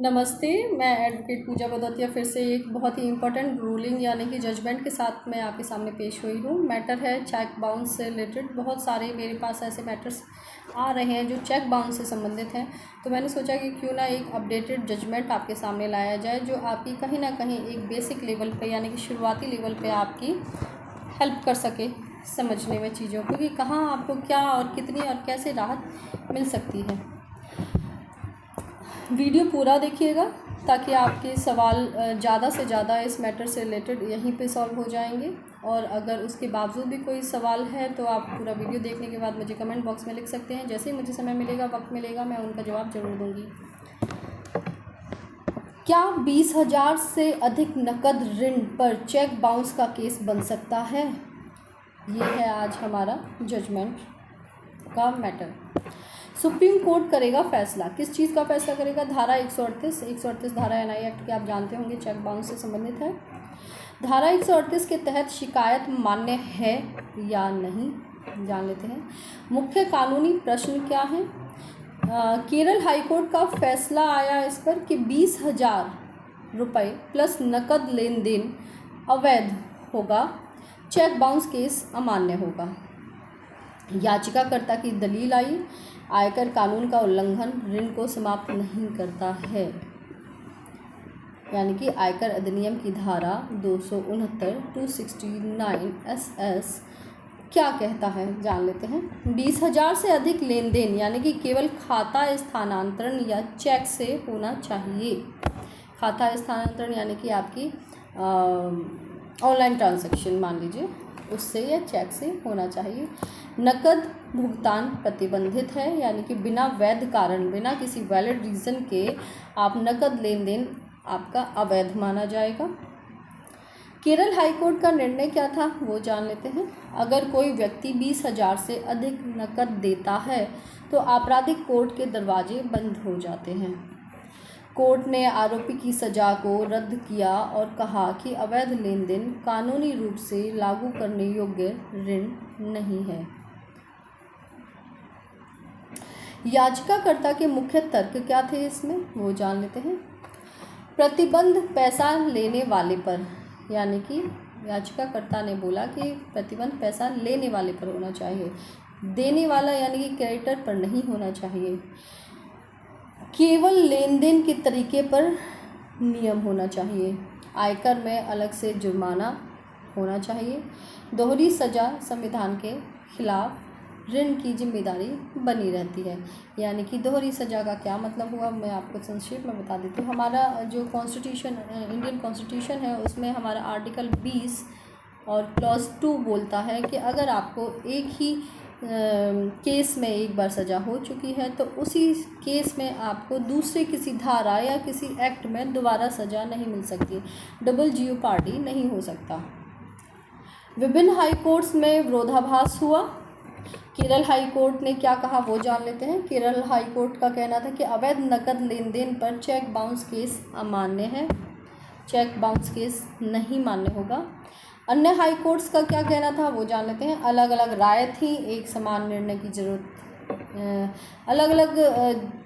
नमस्ते, मैं एडवोकेट पूजा बदौतिया फिर से एक बहुत ही इम्पोर्टेंट रूलिंग यानी कि जजमेंट के साथ मैं आपके सामने पेश हुई हूँ। मैटर है चेक बाउंस से रिलेटेड। बहुत सारे मेरे पास ऐसे मैटर्स आ रहे हैं जो चेक बाउंस से संबंधित हैं, तो मैंने सोचा कि क्यों ना एक अपडेटेड जजमेंट आपके सामने लाया जाए जो आपकी कहीं ना कहीं एक बेसिक लेवल पे यानी कि शुरुआती लेवल पे आपकी हेल्प कर सके समझने में चीज़ों को कि कहाँ आपको क्या और कितनी और कैसे राहत मिल सकती है। वीडियो पूरा देखिएगा ताकि आपके सवाल ज़्यादा से ज़्यादा इस मैटर से रिलेटेड यहीं पे सॉल्व हो जाएंगे। और अगर उसके बावजूद भी कोई सवाल है तो आप पूरा वीडियो देखने के बाद मुझे कमेंट बॉक्स में लिख सकते हैं। जैसे ही मुझे समय मिलेगा, वक्त मिलेगा, मैं उनका जवाब ज़रूर दूँगी। क्या 20,000 से अधिक नकद ऋण पर चेक बाउंस का केस बन सकता है? ये है आज हमारा जजमेंट का मैटर। सुप्रीम कोर्ट करेगा फैसला। किस चीज़ का फैसला करेगा? धारा 138 धारा एनआई एक्ट के आप जानते होंगे, चेक बाउंस से संबंधित है। धारा 138 के तहत शिकायत मान्य है या नहीं, जान लेते हैं। मुख्य कानूनी प्रश्न क्या है? केरल हाईकोर्ट का फैसला आया इस पर कि 20,000 रुपये प्लस नकद लेन देन अवैध होगा, चेक बाउंस केस अमान्य होगा। याचिकाकर्ता की दलील आई, आयकर कानून का उल्लंघन ऋण को समाप्त नहीं करता है, यानी कि आयकर अधिनियम की धारा 269 SS क्या कहता है, जान लेते हैं। 20,000 से अधिक लेन देन यानी कि केवल खाता स्थानांतरण या चेक से होना चाहिए। खाता स्थानांतरण यानी कि आपकी ऑनलाइन ट्रांजैक्शन मान लीजिए, उससे या चेक से होना चाहिए। नकद भुगतान प्रतिबंधित है, यानी कि बिना वैध कारण, बिना किसी वैलिड रीज़न के आप नकद लेन देन आपका अवैध माना जाएगा। केरल हाईकोर्ट का निर्णय क्या था वो जान लेते हैं। अगर कोई व्यक्ति 20,000 से अधिक नकद देता है तो आपराधिक कोर्ट के दरवाजे बंद हो जाते हैं। कोर्ट ने आरोपी की सज़ा को रद्द किया और कहा कि अवैध लेन देन कानूनी रूप से लागू करने योग्य ऋण नहीं है। याचिकाकर्ता के मुख्य तर्क क्या थे इसमें वो जान लेते हैं। प्रतिबंध पैसा लेने वाले पर, यानी कि याचिकाकर्ता ने बोला कि प्रतिबंध पैसा लेने वाले पर होना चाहिए, देने वाला यानी कि क्रेडिटर पर नहीं होना चाहिए। केवल लेन देन के तरीके पर नियम होना चाहिए। आयकर में अलग से जुर्माना होना चाहिए। दोहरी सज़ा संविधान के खिलाफ ऋण की जिम्मेदारी बनी रहती है। यानी कि दोहरी सज़ा का क्या मतलब हुआ, मैं आपको संक्षेप में बता देती हूँ। हमारा जो कॉन्स्टिट्यूशन, इंडियन कॉन्स्टिट्यूशन है, उसमें हमारा आर्टिकल 20 और क्लॉज 2 बोलता है कि अगर आपको एक ही केस में एक बार सज़ा हो चुकी है तो उसी केस में आपको दूसरे किसी धारा या किसी एक्ट में दोबारा सज़ा नहीं मिल सकती, डबल जीओपार्डी नहीं हो सकता। विभिन्न हाई कोर्ट्स में विरोधाभास हुआ। केरल हाई कोर्ट ने क्या कहा वो जान लेते हैं। केरल हाई कोर्ट का कहना था कि अवैध नकद लेन देन पर चेक बाउंस केस अमान्य है, चेक बाउंस केस नहीं मान्य होगा। अन्य हाई कोर्ट्स का क्या कहना था वो जान लेते हैं। अलग अलग राय थी, एक समान निर्णय की ज़रूरत, अलग अलग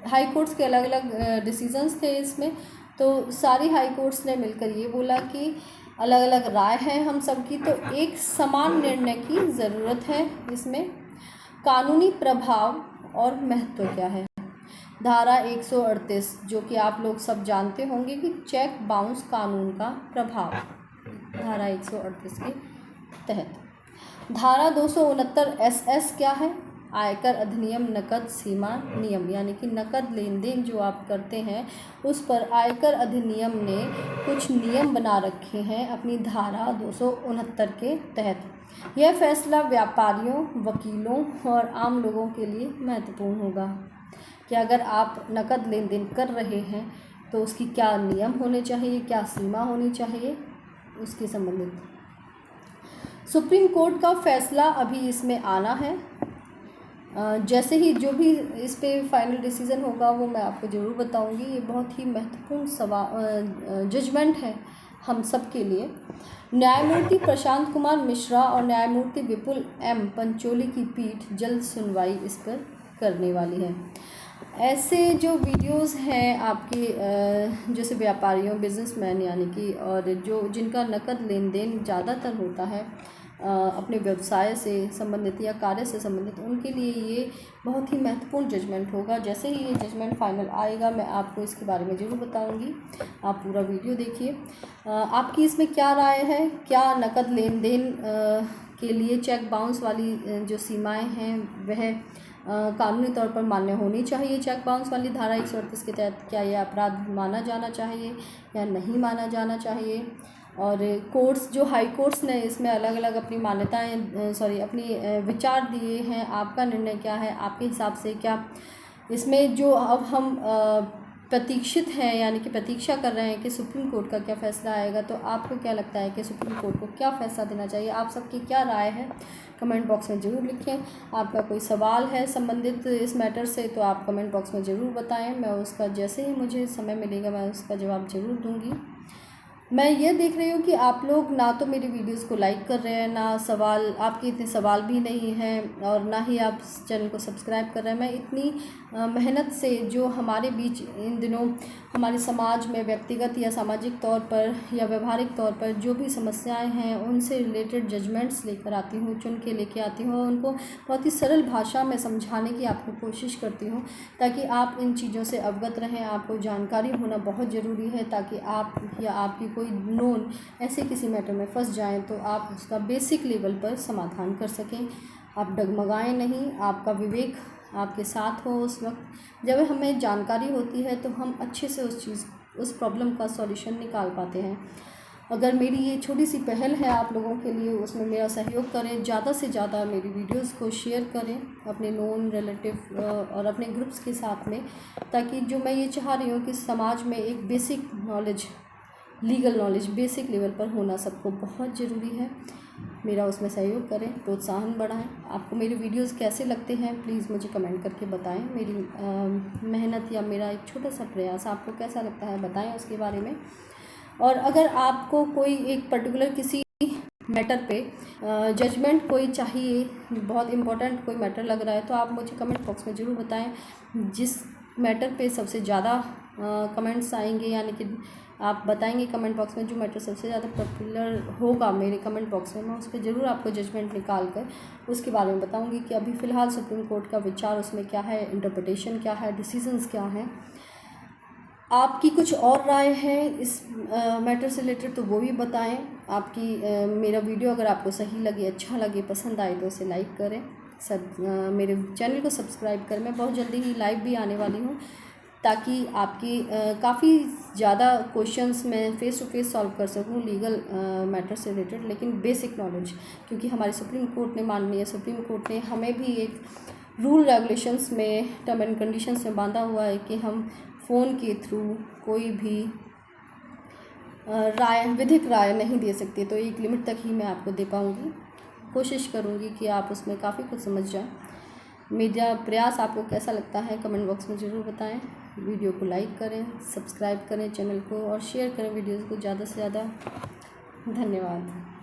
हाई कोर्ट्स के अलग अलग डिसीजंस थे इसमें। तो सारी हाई कोर्ट्स ने मिलकर ये बोला कि अलग अलग राय है हम सब की, तो एक समान निर्णय की ज़रूरत है। इसमें कानूनी प्रभाव और महत्व क्या है? धारा 138 जो कि आप लोग सब जानते होंगे कि चेक बाउंस कानून का प्रभाव, धारा 138 के तहत। धारा 269 SS क्या है? आयकर अधिनियम नकद सीमा नियम, यानी कि नकद लेन देन जो आप करते हैं उस पर आयकर अधिनियम ने कुछ नियम बना रखे हैं अपनी धारा 269 के तहत। यह फैसला व्यापारियों, वकीलों और आम लोगों के लिए महत्वपूर्ण होगा कि अगर आप नकद लेन देन कर रहे हैं तो उसकी क्या नियम होने चाहिए, क्या सीमा होनी चाहिए, उसके संबंधित सुप्रीम कोर्ट का फैसला अभी इसमें आना है। जैसे ही जो भी इस पे फाइनल डिसीज़न होगा वो मैं आपको ज़रूर बताऊंगी। ये बहुत ही महत्वपूर्ण जजमेंट है हम सब के लिए। न्यायमूर्ति प्रशांत कुमार मिश्रा और न्यायमूर्ति विपुल M पंचोली की पीठ जल्द सुनवाई इस पर करने वाली है। ऐसे जो वीडियोस हैं आपके जैसे व्यापारियों, बिजनेसमैन यानी कि, और जो जिनका नकद लेन देन ज़्यादातर होता है अपने व्यवसाय से संबंधित या कार्य से संबंधित, उनके लिए ये बहुत ही महत्वपूर्ण जजमेंट होगा। जैसे ही ये जजमेंट फाइनल आएगा मैं आपको इसके बारे में ज़रूर बताऊंगी। आप पूरा वीडियो देखिए। आपकी इसमें क्या राय है? क्या नकद लेन देन के लिए चेक बाउंस वाली जो सीमाएं हैं वह कानूनी तौर पर मान्य होनी चाहिए? चेक बाउंस वाली धारा 138 के तहत क्या यह अपराध माना जाना चाहिए या नहीं माना जाना चाहिए? और कोर्ट्स, जो हाई कोर्ट्स ने इसमें अलग अलग अपनी मान्यताएं अपनी विचार दिए हैं। आपका निर्णय क्या है? आपके हिसाब से क्या इसमें जो अब हम प्रतीक्षित हैं यानी कि प्रतीक्षा कर रहे हैं कि सुप्रीम कोर्ट का क्या फ़ैसला आएगा, तो आपको क्या लगता है कि सुप्रीम कोर्ट को क्या फ़ैसला देना चाहिए? आप सबकी क्या राय है? कमेंट बॉक्स में ज़रूर लिखें। आपका कोई सवाल है संबंधित इस मैटर से तो आप कमेंट बॉक्स में ज़रूर बताएं। मैं उसका जैसे ही मुझे समय मिलेगा मैं उसका जवाब ज़रूर दूँगी। मैं ये देख रही हूँ कि आप लोग ना तो मेरी वीडियोस को लाइक कर रहे हैं, ना सवाल, आपके इतने सवाल भी नहीं हैं, और ना ही आप चैनल को सब्सक्राइब कर रहे हैं। मैं इतनी मेहनत से जो हमारे बीच इन दिनों हमारे समाज में व्यक्तिगत या सामाजिक तौर पर या व्यवहारिक तौर पर जो भी समस्याएं हैं उनसे रिलेटेड जजमेंट्स लेकर आती हूँ, चुन के लेके आती हूँ, और उनको बहुत ही सरल भाषा में समझाने की आपको कोशिश करती हूँ ताकि आप इन चीज़ों से अवगत रहें। आपको जानकारी होना बहुत ज़रूरी है ताकि आप या आपकी कोई नोन ऐसे किसी मैटर में फंस जाएं तो आप उसका बेसिक लेवल पर समाधान कर सकें। आप डगमगाएं नहीं, आपका विवेक आपके साथ हो। उस वक्त जब हमें जानकारी होती है तो हम अच्छे से उस प्रॉब्लम का सॉल्यूशन निकाल पाते हैं। अगर मेरी ये छोटी सी पहल है आप लोगों के लिए, उसमें मेरा सहयोग करें, ज़्यादा से ज़्यादा मेरी वीडियोस को शेयर करें अपने नोन रिलेटिव और अपने ग्रुप्स के साथ में, ताकि जो मैं ये चाह रही हूँ कि समाज में एक basic knowledge, legal knowledge basic level पर होना सबको बहुत ज़रूरी है। मेरा उसमें सहयोग करें, प्रोत्साहन बढ़ाएं। आपको मेरे वीडियोस कैसे लगते हैं प्लीज़ मुझे कमेंट करके बताएं। मेरी मेहनत या मेरा एक छोटा सा प्रयास आपको कैसा लगता है बताएं उसके बारे में। और अगर आपको कोई एक पर्टिकुलर किसी मैटर पे जजमेंट कोई चाहिए, बहुत इम्पोर्टेंट कोई मैटर लग रहा है, तो आप मुझे कमेंट बॉक्स में ज़रूर बताएं। जिस मैटर पे सबसे ज़्यादा कमेंट्स आएंगे, यानी कि आप बताएंगे कमेंट बॉक्स में जो मैटर सबसे ज़्यादा पॉपुलर होगा मेरे कमेंट बॉक्स में, मैं उस पर ज़रूर आपको जजमेंट निकाल कर उसके बारे में बताऊंगी कि अभी फ़िलहाल सुप्रीम कोर्ट का विचार उसमें क्या है, इंटरप्रिटेशन क्या है, डिसीजंस क्या हैं। आपकी कुछ और राय है इस मैटर से रिलेटेड तो वो भी बताएं। आपकी मेरा वीडियो अगर आपको सही लगे, अच्छा लगे, पसंद आए तो उसे लाइक करें। मेरे चैनल को सब्सक्राइब करें। मैं बहुत जल्दी ही लाइव भी आने वाली हूँ ताकि आपकी काफ़ी ज़्यादा क्वेश्चंस मैं फ़ेस टू फेस सॉल्व कर सकूँ लीगल मैटर से रिलेटेड, लेकिन बेसिक नॉलेज, क्योंकि हमारी सुप्रीम कोर्ट ने माननीय सुप्रीम कोर्ट ने हमें भी एक रूल रेगुलेशंस में, टर्म एंड कंडीशंस में बांधा हुआ है कि हम फ़ोन के थ्रू कोई भी विधिक राय नहीं दे सकते। तो एक लिमिट तक ही मैं आपको दे पाऊँगी। कोशिश करूँगी कि आप उसमें काफ़ी कुछ समझ जाएं। मेरा प्रयास आपको कैसा लगता है कमेंट बॉक्स में ज़रूर बताएं। वीडियो को लाइक करें, सब्सक्राइब करें चैनल को, और शेयर करें वीडियोज़ को ज़्यादा से ज़्यादा। धन्यवाद।